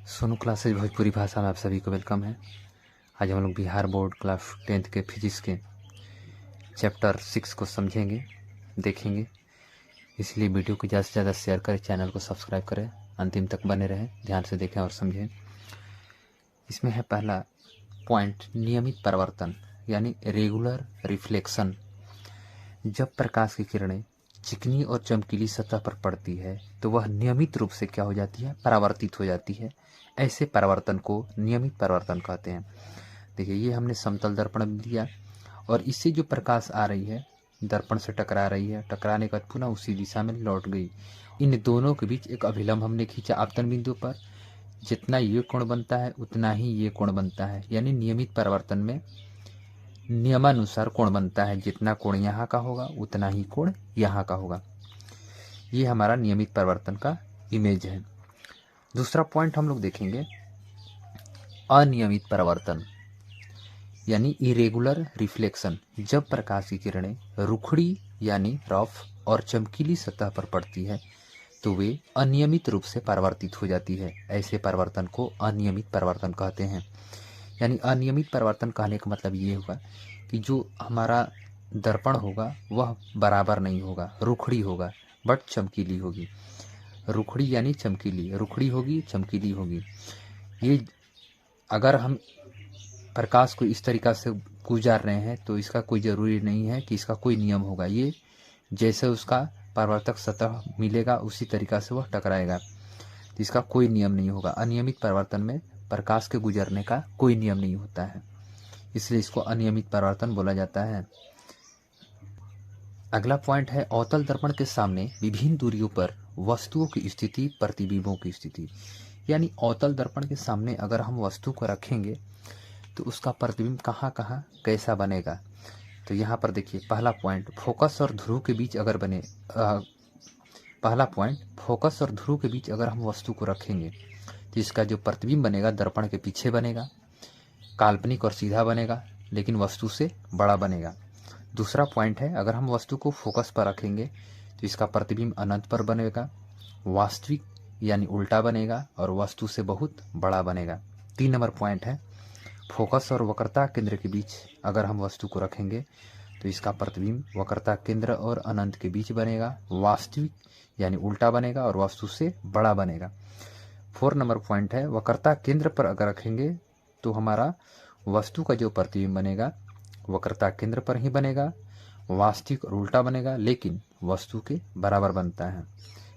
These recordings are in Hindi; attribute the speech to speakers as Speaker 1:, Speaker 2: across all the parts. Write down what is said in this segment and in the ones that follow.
Speaker 1: सोनू क्लासेज भोजपुरी भाषा में आप सभी को वेलकम है। आज हम लोग बिहार बोर्ड क्लास 10th के फिजिक्स के चैप्टर 6 को समझेंगे, देखेंगे। इसलिए वीडियो को ज़्यादा से ज़्यादा शेयर करें, चैनल को सब्सक्राइब करें, अंतिम तक बने रहें, ध्यान से देखें और समझें। इसमें है पहला पॉइंट, नियमित परिवर्तन यानी रेगुलर रिफ्लेक्शन। जब प्रकाश की किरणें चिकनी और चमकीली सतह पर पड़ती है तो वह नियमित रूप से क्या हो जाती है, परावर्तित हो जाती है। ऐसे परिवर्तन को नियमित परिवर्तन कहते हैं। देखिए, ये हमने समतल दर्पण लिया और इससे जो प्रकाश आ रही है दर्पण से टकरा रही है, टकराने के बाद पुनः उसी दिशा में लौट गई। इन दोनों के बीच एक अभिलंब हमने खींचा आपतन बिंदु पर। जितना ये कोण बनता है उतना ही ये कोण बनता है, यानी नियमित परिवर्तन में नियमानुसार कोण बनता है। जितना कोण यहाँ का होगा उतना ही कोण यहाँ का होगा। ये हमारा नियमित परिवर्तन का इमेज है। दूसरा पॉइंट हम लोग देखेंगे, अनियमित परिवर्तन यानी इरेगुलर रिफ्लेक्शन। जब प्रकाश की किरणें रुखड़ी यानी रफ और चमकीली सतह पर पड़ती है तो वे अनियमित रूप से परिवर्तित हो जाती है। ऐसे परिवर्तन को अनियमित परिवर्तन कहते हैं। यानी अनियमित परिवर्तन कहने का मतलब ये होगा कि जो हमारा दर्पण होगा वह बराबर नहीं होगा, रुखड़ी होगा बट चमकीली होगी। रुखड़ी यानी चमकीली, रुखड़ी होगी चमकीली होगी। ये अगर हम प्रकाश को इस तरीक़ा से गुजार रहे हैं तो इसका कोई ज़रूरी नहीं है कि इसका कोई नियम होगा। ये जैसे उसका परावर्तक सतह मिलेगा उसी तरीक़ा से वह टकराएगा, तो इसका कोई नियम नहीं होगा। अनियमित परिवर्तन में प्रकाश के गुजरने का कोई नियम नहीं होता है, इसलिए इसको अनियमित परिवर्तन बोला जाता है। अगला पॉइंट है, अवतल दर्पण के सामने विभिन्न दूरियों पर वस्तुओं की स्थिति, प्रतिबिंबों की स्थिति। यानी अवतल दर्पण के सामने अगर हम वस्तु को रखेंगे तो उसका प्रतिबिंब कहाँ कहाँ कैसा बनेगा। तो यहाँ पर देखिए, पहला पॉइंट, फोकस और ध्रुव के बीच अगर बने पहला पॉइंट, फोकस और ध्रुव के बीच अगर हम वस्तु को रखेंगे तो इसका जो प्रतिबिंब बनेगा दर्पण के पीछे बनेगा, काल्पनिक और सीधा बनेगा, लेकिन वस्तु से बड़ा बनेगा। दूसरा पॉइंट है, अगर हम वस्तु को फोकस पर रखेंगे तो इसका प्रतिबिंब अनंत पर बनेगा, वास्तविक यानी उल्टा बनेगा और वस्तु से बहुत बड़ा बनेगा। 3 नंबर पॉइंट है, फोकस और वक्रता केंद्र के बीच अगर हम वस्तु को रखेंगे तो इसका प्रतिबिंब वक्रता केंद्र और अनंत के बीच बनेगा, वास्तविक यानी उल्टा बनेगा और वस्तु से बड़ा बनेगा। 4 नंबर पॉइंट है, वक्रता केंद्र पर अगर रखेंगे तो हमारा वस्तु का जो प्रतिबिंब बनेगा वक्रता केंद्र पर ही बनेगा, वास्तविक और उल्टा बनेगा, लेकिन वस्तु के बराबर बनता है।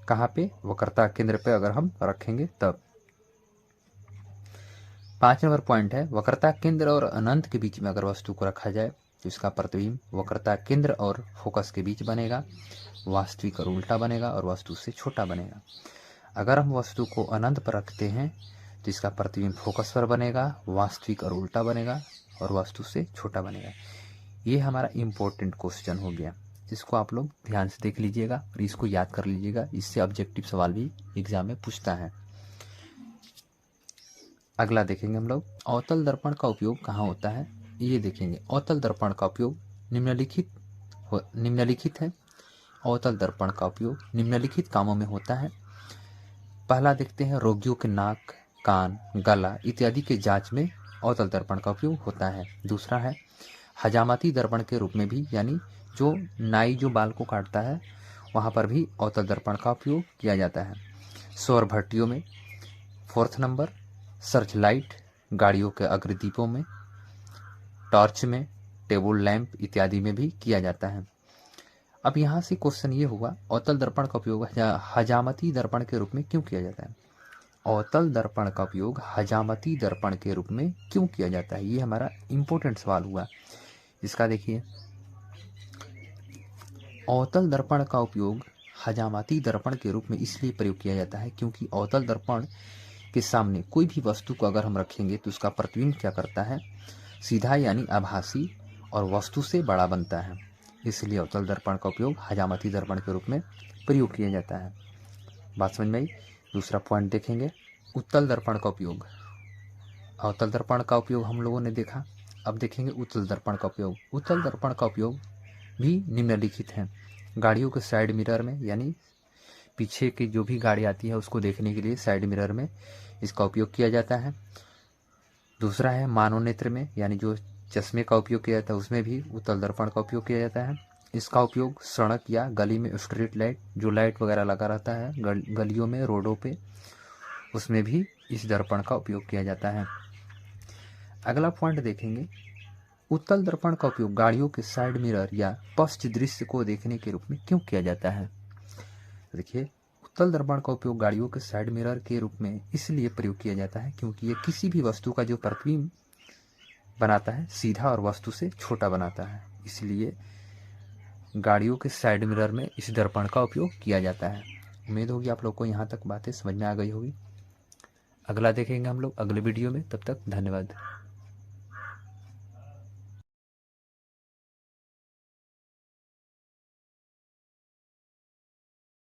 Speaker 1: कहाँ पे? वक्रता केंद्र पे अगर हम रखेंगे तब। 5 नंबर पॉइंट है, वक्रता केंद्र और अनंत के बीच में अगर वस्तु को रखा जाए तो इसका प्रतिबिंब वक्रता केंद्र और फोकस के बीच बनेगा, वास्तविक और उल्टा बनेगा और वस्तु से छोटा बनेगा। अगर हम वस्तु को अनंत पर रखते हैं तो इसका प्रतिबिंब फोकस पर बनेगा, वास्तविक और उल्टा बनेगा और वस्तु से छोटा बनेगा। ये हमारा इम्पोर्टेंट क्वेश्चन हो गया, जिसको आप लोग ध्यान से देख लीजिएगा और इसको याद कर लीजिएगा। इससे ऑब्जेक्टिव सवाल भी एग्जाम में पूछता है। अगला देखेंगे हम लोग, अवतल दर्पण का उपयोग कहाँ होता है, ये देखेंगे। अवतल दर्पण का उपयोग निम्नलिखित है। अवतल दर्पण का उपयोग निम्नलिखित कामों में होता है। पहला देखते हैं, रोगियों के नाक, कान, गला इत्यादि के जांच में अवतल दर्पण का उपयोग होता है। दूसरा है, हजामती दर्पण के रूप में भी, यानी जो नाई जो बाल को काटता है वहाँ पर भी अवतल दर्पण का उपयोग किया जाता है। सौर भट्टियों में। 4th नंबर, सर्च लाइट, गाड़ियों के अग्रदीपों में, टॉर्च में, टेबल लैंप इत्यादि में भी किया जाता है। अब यहाँ से क्वेश्चन ये हुआ, अवतल दर्पण का उपयोग हजामती दर्पण के रूप में क्यों किया जाता है। अवतल दर्पण का उपयोग हजामती दर्पण के रूप में क्यों किया जाता है, ये हमारा इम्पोर्टेंट सवाल हुआ। इसका देखिए, अवतल दर्पण का उपयोग हजामती दर्पण के रूप में इसलिए प्रयोग किया जाता है क्योंकि अवतल दर्पण के सामने कोई भी वस्तु को अगर हम रखेंगे तो उसका प्रतिबिंब क्या करता है, सीधा यानी आभासी और वस्तु से बड़ा बनता है। इसलिए अवतल दर्पण का उपयोग हजामती दर्पण के रूप में प्रयोग किया जाता है। बात समझ में आई। दूसरा पॉइंट देखेंगे, उत्तल दर्पण का उपयोग। अवतल दर्पण का उपयोग हम लोगों ने देखा, अब देखेंगे उत्तल दर्पण का उपयोग। उत्तल दर्पण का उपयोग भी निम्नलिखित है। गाड़ियों के साइड मिरर में, यानी पीछे की जो भी गाड़ी आती है उसको देखने के लिए साइड मिरर में इसका उपयोग किया जाता है। दूसरा है मानवनेत्र में, यानी जो चश्मे का उपयोग किया जाता है उसमें भी उत्तल दर्पण का उपयोग किया जाता है। इसका उपयोग सड़क या गली में स्ट्रीट लाइट, जो लाइट वगैरह लगा रहता है गलियों में, रोडों पे, उसमें भी इस दर्पण का उपयोग किया जाता है। अगला पॉइंट देखेंगे, उत्तल दर्पण का उपयोग गाड़ियों के साइड मिरर या पश्च दृश्य को देखने के रूप में क्यों किया जाता है। देखिए, उत्तल दर्पण का उपयोग गाड़ियों के साइड मिरर के रूप में इसलिए प्रयोग किया जाता है क्योंकि ये किसी भी वस्तु का जो प्रतिबिंब बनाता है सीधा और वस्तु से छोटा बनाता है, इसलिए गाड़ियों के साइड मिरर में इस दर्पण का उपयोग किया जाता है। उम्मीद होगी आप लोग को यहाँ तक बातें समझ में आ गई होगी। अगला देखेंगे हम लोग अगले वीडियो में, तब तक धन्यवाद।